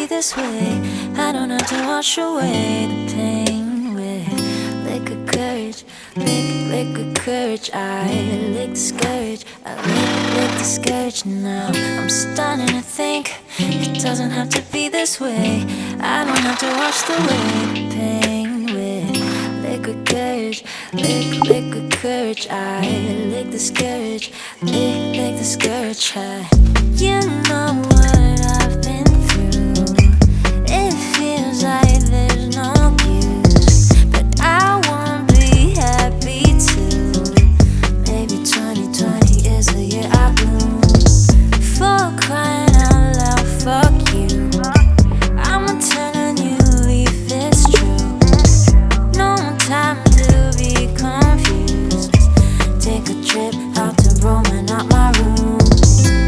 This way, I don't have to wash away the pain with liquid courage, liquid courage. I lick the scourge, I lick the scourge. Now I'm starting to think it doesn't have to be this way. I don't have to wash away the pain with liquid courage, liquid courage. I lick the scourge, lick the scourge. You know what I've been through. It feels like there's no use, but I won't be happy too. Maybe 2020 is the year I bloom. For crying out loud, fuck you. I'm telling you if it's true. No time to be confused. Take a trip out to Rome and not my room.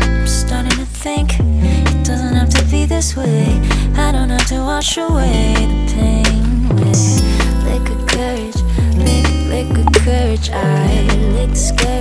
I'm starting to think it doesn't have to be this way. I don't have to wash away the pain with liquid courage, liquid courage. I lick the sky.